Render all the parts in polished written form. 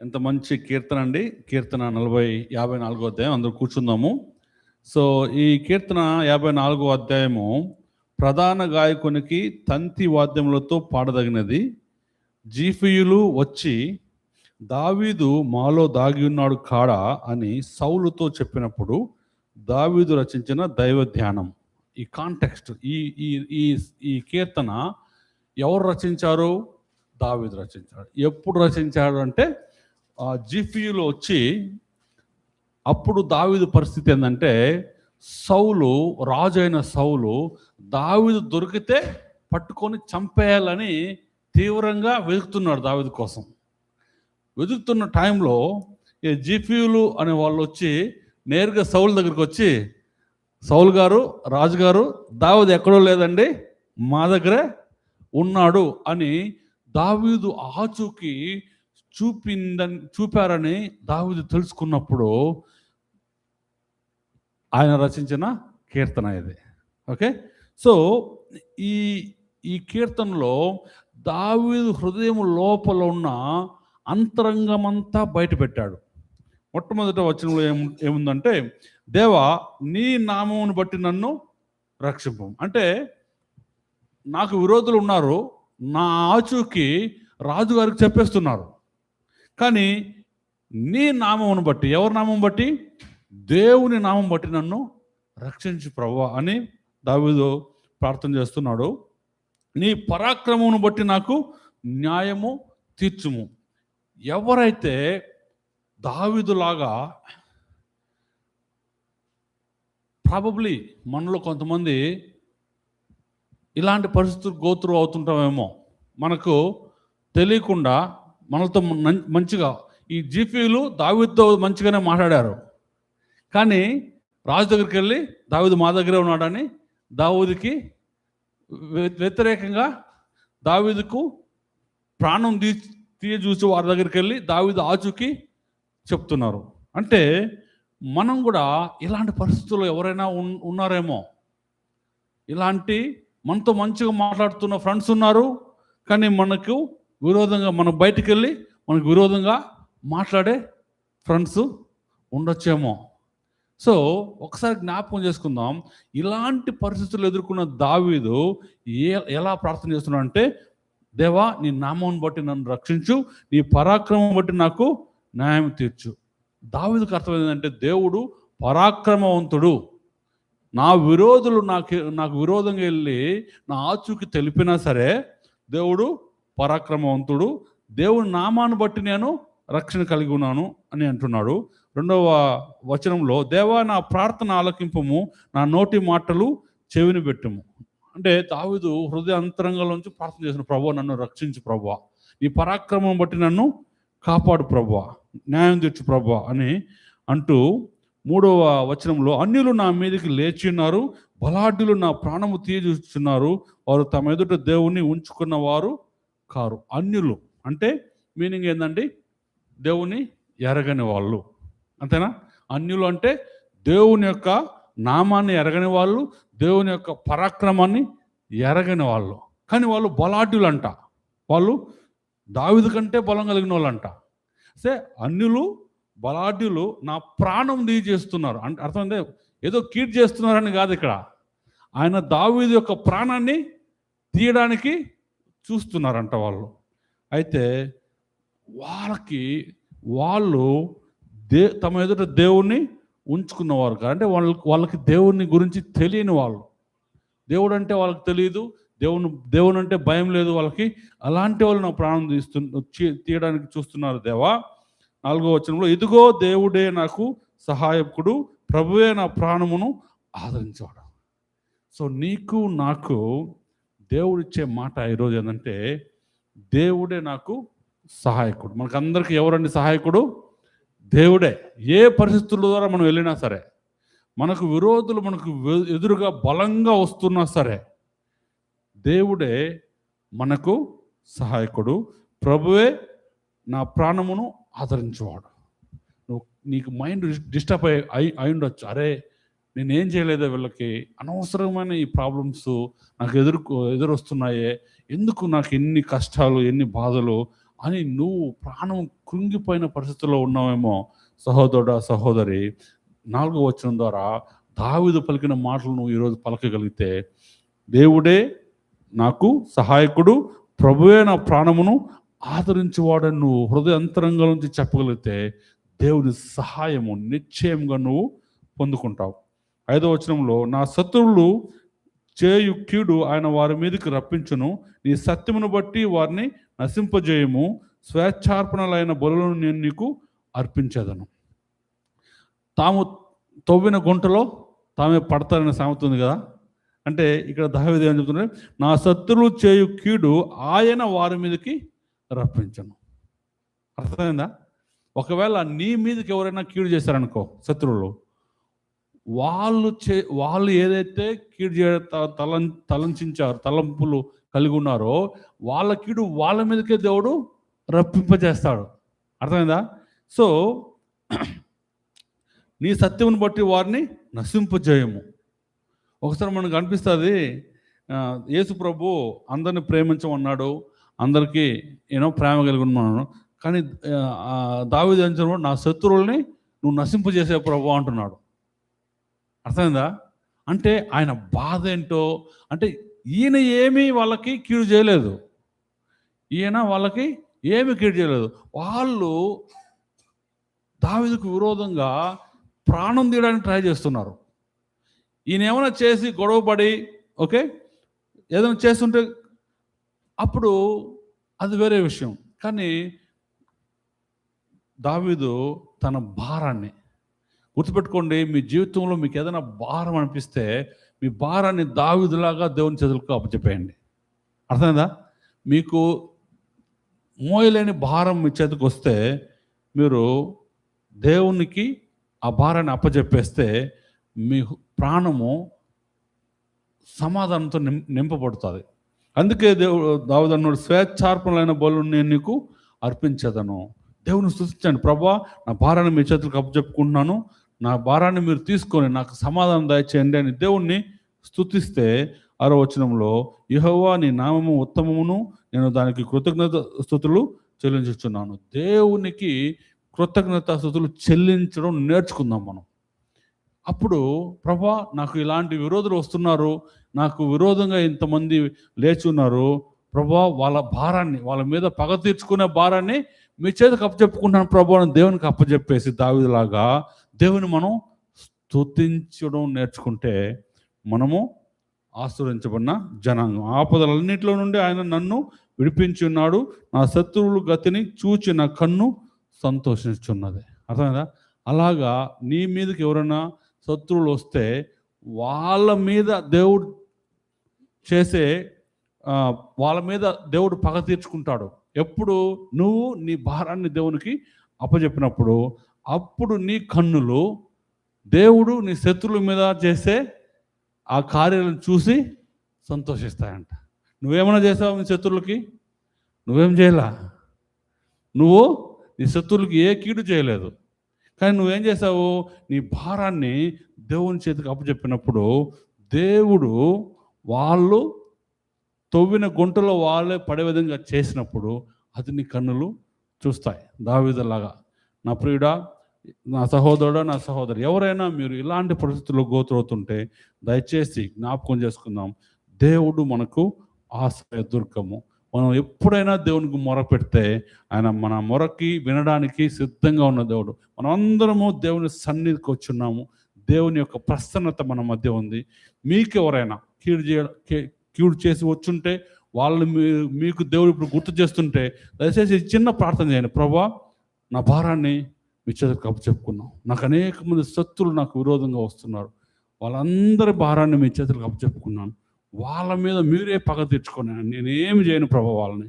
ఎంత మంచి కీర్తన అండి. కీర్తన 54 అధ్యాయం. అందరూ కూర్చుందాము. సో ఈ కీర్తన 54 అధ్యాయము ప్రధాన గాయకునికి తంతి వాద్యములతో పాడదగినది. జీఫీయులు వచ్చి దావీదు మాలో దాగి ఉన్నాడు కాడా అని సౌలుతో చెప్పినప్పుడు దావీదు రచించిన దైవ ధ్యానం. ఈ కాంటెక్స్ట్, ఈ ఈ ఈ ఈ కీర్తన ఎవరు రచించారు? దావీదు రచించాడు. ఎప్పుడు రచించాడు అంటే జీఫీయులు వచ్చి, అప్పుడు దావీదు పరిస్థితి ఏంటంటే, సౌలు, రాజు అయిన సౌలు దావీదు దొరికితే పట్టుకొని చంపేయాలని తీవ్రంగా వెతుకుతున్నాడు దావీదు కోసం. వెతుకుతున్న టైంలో ఈ జీఫీయులు అనే వాళ్ళు వచ్చి నేరుగా సౌలు దగ్గరికి వచ్చి, సౌలు గారు, రాజుగారు, దావీదు ఎక్కడో లేదండి, మా దగ్గరే ఉన్నాడు అని దావీదు ఆచూకీ చూపారని దావీదు తెలుసుకున్నప్పుడు ఆయన రచించిన కీర్తన ఇది. ఓకే, సో ఈ కీర్తనలో దావీదు హృదయం లోపల ఉన్న అంతరంగమంతా బయట పెట్టాడు. మొట్టమొదటి వచనంలో ఏముందంటే, దేవా నీ నామమును బట్టి నన్ను రక్షింపు. అంటే నాకు విరోధులు ఉన్నారు, నా ఆచూకీ రాజుగారికి చెప్పేస్తున్నారు, కానీ నీ నామమును బట్టి, ఎవరి నామం బట్టి? దేవుని నామం బట్టి నన్ను రక్షించు ప్రభువా అని దావీదు ప్రార్థన చేస్తున్నాడు. నీ పరాక్రమమును బట్టి నాకు న్యాయము తీర్చుము. ఎవరైతే దావీదులాగా, ప్రాబబ్లీ మనలో కొంతమంది ఇలాంటి పరిస్థితులు గోత్రు అవుతుంటామేమో, మనకు తెలియకుండా మనతో మంచిగా ఈ జీఫీలు దావీదుతో మంచిగానే మాట్లాడారు, కానీ రాజు దగ్గరికి వెళ్ళి దావీదు మా దగ్గరే ఉన్నాడని దావీదుకి వ్యతిరేకంగా దావీదుకు ప్రాణం తీయ చూసి వారి దగ్గరికి వెళ్ళి దావీదు ఆచూకీ చెప్తున్నారు. అంటే మనం కూడా ఇలాంటి పరిస్థితుల్లో ఎవరైనా ఉన్నారేమో. ఇలాంటి మనతో మంచిగా మాట్లాడుతున్న ఫ్రెండ్స్ ఉన్నారు, కానీ మనకు విరోధంగా, మనం బయటికి వెళ్ళి మనకు విరోధంగా మాట్లాడే ఫ్రెండ్స్ ఉండొచ్చేమో. సో ఒకసారి జ్ఞాపకం చేసుకుందాం, ఇలాంటి పరిస్థితులు ఎదుర్కొన్న దావీదు ఎలా ప్రార్థన చేస్తున్నాడు అంటే, దేవా నీ నామం బట్టి నన్ను రక్షించు, నీ పరాక్రమం బట్టి నాకు న్యాయం తీర్చు. దావీదుకు అర్థం ఏంటంటే, దేవుడు పరాక్రమవంతుడు. నా విరోధులు నాకు విరోధంగా వెళ్ళి నా ఆచూకి తెలిపినా సరే దేవుడు పరాక్రమవంతుడు, దేవుని నామాన్ని బట్టి నేను రక్షణ కలిగి ఉన్నాను అని అంటున్నాడు. 2వ వచనంలో, దేవా నా ప్రార్థన ఆలకింపము, నా నోటి మాటలు చెవిని పెట్టుము. అంటే దావీదు హృదయ అంతరంగంలోంచి ప్రార్థన చేసిన, ప్రభువా నన్ను రక్షించు ప్రభువా, నీ పరాక్రమం బట్టి నన్ను కాపాడు ప్రభువా, న్యాయం తీర్చు ప్రభువా అని అంటూ, 3వ వచనంలో, అన్యులు నా మీదకి లేచి ఉన్నారు, బలాఢ్యులు నా ప్రాణము తీయజూస్తున్నారు, వారు తమ ఎదుట దేవుణ్ణి ఉంచుకున్న వారు కారు. అన్యులు అంటే మీనింగ్ ఏంటండి? దేవుని ఎరగని వాళ్ళు, అంతేనా? అన్యులు అంటే దేవుని యొక్క నామాన్ని ఎరగని వాళ్ళు, దేవుని యొక్క పరాక్రమాన్ని ఎరగని వాళ్ళు, కానీ వాళ్ళు బలాఢ్యులు అంట. వాళ్ళు దావీదు కంటే బలం కలిగిన వాళ్ళు అంట. సే అన్యులు, బలాఢ్యులు నా ప్రాణం తీసేస్తున్నారు అంటే అర్థం ఏదో కీడ్ చేస్తున్నారని కాదు. ఇక్కడ ఆయన దావీదు యొక్క ప్రాణాన్ని తీయడానికి చూస్తున్నారంట వాళ్ళు. అయితే వాళ్ళు తమ ఎదుట దేవుణ్ణి ఉంచుకున్నవారు కాదు. అంటే వాళ్ళకి దేవుని గురించి తెలియని వాళ్ళు, దేవుడు అంటే వాళ్ళకి తెలియదు, దేవుని అంటే భయం లేదు వాళ్ళకి. అలాంటి వాళ్ళు నా ప్రాణం తీయడానికి చూస్తున్నారు దేవా. 4వ వచనంలో, ఇదిగో దేవుడే నాకు సహాయకుడు, ప్రభువే నా ప్రాణమును ఆదరించేవాడు. సో నీకు నాకు దేవుడిచ్చే మాట ఈరోజు ఏంటంటే, దేవుడే నాకు సహాయకుడు. మనకందరికీ ఎవరండి సహాయకుడు? దేవుడే. ఏ పరిస్థితుల ద్వారా మనం వెళ్ళినా సరే, మనకు విరోధులు మనకు ఎదురుగా బలంగా వస్తున్నా సరే, దేవుడే మనకు సహాయకుడు, ప్రభువే నా ప్రాణమును ఆదరించేవాడు. నీకు మైండ్ డిస్టర్బ్ అయి ఉండొచ్చు, అరే నేనేం చేయలేదా, వీళ్ళకి అనవసరమైన ఈ ప్రాబ్లమ్స్ నాకు ఎదురొస్తున్నాయే, ఎందుకు నాకు ఎన్ని కష్టాలు, ఎన్ని బాధలు అని నువ్వు ప్రాణం కృంగిపోయిన పరిస్థితుల్లో ఉన్నావేమో సహోదరుడా, సహోదరి, 4వ వచనం ద్వారా దావీదు పలికిన మాటలు నువ్వు ఈరోజు పలకగలిగితే, దేవుడే నాకు సహాయకుడు, ప్రభువే నా ప్రాణమును ఆదరించేవాడని నువ్వు హృదయ అంతరంగం నుంచి చెప్పగలిగితే దేవుని సహాయము నిశ్చయంగా నువ్వు పొందుకుంటావు. 5వ వచనంలో, నా శత్రువులు చేయు కీడు ఆయన వారి మీదకి రప్పించును, నీ సత్యమును బట్టి వారిని నశింపజేయము, స్వేచ్ఛార్పణలైన బలులను నేను నీకు అర్పించేదను. తాము తవ్విన గుంటలో తామే పడతారనే సామెత ఉంది కదా. అంటే ఇక్కడ దావీదు ఏం చెప్తున్నాడు, నా శత్రువులు చేయు కీడు ఆయన వారి మీదకి రప్పించను. అర్థమైందా? ఒకవేళ నీ మీదకి ఎవరైనా కీడు చేశారనుకో, శత్రువులు, వాళ్ళు ఏదైతే కీడు తలంచారు, తలంపులు కలిగి ఉన్నారో వాళ్ళ కీడు వాళ్ళ మీదకే దేవుడు రప్పింపజేస్తాడు. అర్థమైందా? సో నీ సత్యమును బట్టి వారిని నశింపజేయము. ఒకసారి మనకు అనిపిస్తుంది, యేసు ప్రభు అందరిని ప్రేమించమన్నాడు, అందరికీ ప్రేమ కలిగి ఉన్నాను, కానీ దావీదు అంటున్నాడు, నా శత్రువుల్ని నువ్వు నశింపజేసే ప్రభు అంటున్నాడు. అర్థమైందా? అంటే ఆయన బాధ ఏంటో, అంటే ఈయన ఏమీ వాళ్ళకి కీడు చేయలేదు, ఈయన వాళ్ళకి ఏమి కీడు చేయలేదు. వాళ్ళు దావీదుకు విరోధంగా ప్రాణం తీయడానికి ట్రై చేస్తున్నారు. ఈయన ఏమైనా చేసి గొడవపడి ఏదైనా చేస్తుంటే అప్పుడు అది వేరే విషయం. కానీ దావీదు తన భారాన్ని, గుర్తుపెట్టుకోండి, మీ జీవితంలో మీకు ఏదైనా భారం అనిపిస్తే మీ భారాన్ని దావీదులాగా దేవుని చేతులకు అప్పచెప్పేయండి. అర్థమైందా? మీకు మోయలేని భారం మీ చేతికి వస్తే మీరు దేవునికి ఆ భారాన్ని అప్పచెప్పేస్తే మీ ప్రాణము సమాధానంతో నింపబడుతుంది. అందుకే దావీదు అన్నాడు, స్వేచ్ఛార్పణలైన బలులను నేను నీకు అర్పించేదను. దేవుని స్తుతించండి. ప్రభువా, నా భారాన్ని మీ చేతులకు అప్పచెప్పుకుంటున్నాను, నా భారాన్ని మీరు తీసుకొని నాకు సమాధానం దయచేయండి అని దేవుణ్ణి స్తుతిస్తే 6వ వచనంలో, యెహోవా నీ నామము ఉత్తమమును, నేను దానికి కృతజ్ఞత స్తుతులు చెల్లించుచున్నాను. దేవునికి కృతజ్ఞత స్తుతులు చెల్లించడం నేర్చుకుందాం మనం. అప్పుడు ప్రభువా, నాకు ఇలాంటి విరోధులు వస్తున్నారు, నాకు విరోధంగా ఇంతమంది లేచి ఉన్నారు ప్రభువా, వాళ్ళ భారాన్ని, వాళ్ళ మీద పగ తీర్చుకునే భారాన్ని మీ చేతికి అప్పచెప్పుకుంటాను ప్రభువా అని దేవునికి అప్పచెప్పేసి దావీదులాగా దేవుని మనం స్తుతించడం నేర్చుకుంటే మనము ఆశీర్వదించబడిన జనాంగం. ఆపదలన్నింటిలో నుండి ఆయన నన్ను విడిపించి ఉన్నాడు, నా శత్రువుల గతిని చూచి నా కన్ను సంతోషించున్నది. అర్థమైందా? అలాగా నీ మీదకి ఎవరైనా శత్రువులు వస్తే వాళ్ళ మీద దేవుడు వాళ్ళ మీద దేవుడు పగ తీర్చుకుంటాడు. ఎప్పుడు నువ్వు నీ భారాన్ని దేవునికి అప్పచెప్పినప్పుడు, అప్పుడు నీ కన్నులు దేవుడు నీ శత్రువుల మీద చేసే ఆ కార్యాలను చూసి సంతోషిస్తాయంట. నువ్వేమైనా చేసావు నీ శత్రువులకి? నువ్వేం చేయలా. నువ్వు నీ శత్రువులకి ఏ కీడు చేయలేదు. కానీ నువ్వేం చేసావు? నీ భారాన్ని దేవుని చేతికి అప్పచెప్పినప్పుడు దేవుడు వాళ్ళు తవ్విన గుంటలో వాళ్ళే పడే విధంగా చేసినప్పుడు అది నీ కన్నులు చూస్తాయి. దావీదులాగా. నా ప్రియుడా, నా సహోదరుడా, నా సహోదరు, ఎవరైనా మీరు ఇలాంటి పరిస్థితుల్లో గోతువుతుంటే దయచేసి జ్ఞాపకం చేసుకుందాం, దేవుడు మనకు ఆశ్రయ దుర్గము. మనం ఎప్పుడైనా దేవునికి మొర పెడితే ఆయన మన మొరకి వినడానికి సిద్ధంగా ఉన్న దేవుడు. మనం అందరము దేవుని సన్నిధికి వచ్చున్నాము. దేవుని యొక్క ప్రసన్నత మన మధ్య ఉంది. మీకు ఎవరైనా కీడు చేసి వచ్చుంటే వాళ్ళని మీకు దేవుడు ఇప్పుడు గుర్తు చేస్తుంటే దయచేసి చిన్న ప్రార్థన చేయండి. ప్రభువా, నా భారాన్ని మీ చేతికి అప్పచెప్పుకున్నాం, నాకు అనేక మంది శత్రువులు నాకు విరోధంగా వస్తున్నారు, వాళ్ళందరి భారాన్ని మీ చేతులకు అప్పచెప్పుకున్నాను, వాళ్ళ మీద మీరే పగ తీర్చుకున్నాను, నేనేమి చేయను ప్రభు, వాళ్ళని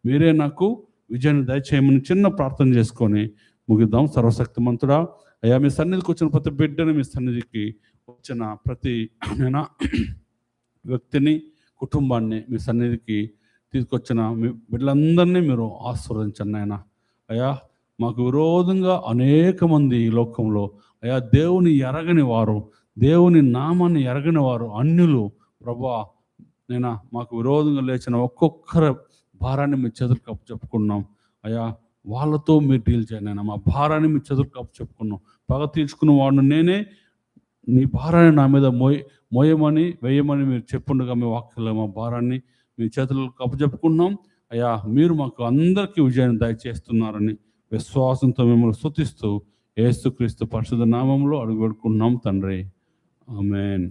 మీరే నాకు విజయాన్ని దయచేయమని చిన్న ప్రార్థన చేసుకొని ముగిద్దాం. సర్వశక్తిమంతుడా, అయ్యా, మీ సన్నిధికి వచ్చిన ప్రతి బిడ్డని, మీ సన్నిధికి వచ్చిన ప్రతి వ్యక్తిని, కుటుంబాన్ని మీ సన్నిధికి తీసుకొచ్చిన మీ బిడ్డలందరినీ మీరు ఆశీర్వదించండి నాయన. అయ్యా, మాకు విరోధంగా అనేక మంది ఈ లోకంలో అయ్యా దేవుని ఎరగని వారు, దేవుని నామాన్ని ఎరగని వారు, అన్యులు ప్రభువా, నైనా మాకు విరోధంగా లేచిన ఒక్కొక్కరి భారాన్ని మీ చేతులకు చెప్పుకున్నాం అయ్యా వాళ్ళతో మీరు డీల్ చేయండి అయినా. మా భారాన్ని మీ చేతులకు చెప్పుకున్నాం. పగ తీర్చుకున్న వాడిని నేనే, నీ భారాన్ని నా మీద మోయమని వేయమని మీరు చెప్పుండగా మీ వాక్యంలో మా భారాన్ని మీ చేతులకు అప్పచెప్పుకున్నాం. అయ్యా మీరు మాకు అందరికీ విజయాన్ని దయచేస్తున్నారని విశ్వాసంతో మిమ్మల్ని స్తుతిస్తూ యేసుక్రీస్తు పరిశుద్ధ నామంలో అడుగు పెట్టుకున్నాం తండ్రి. ఆమేన్.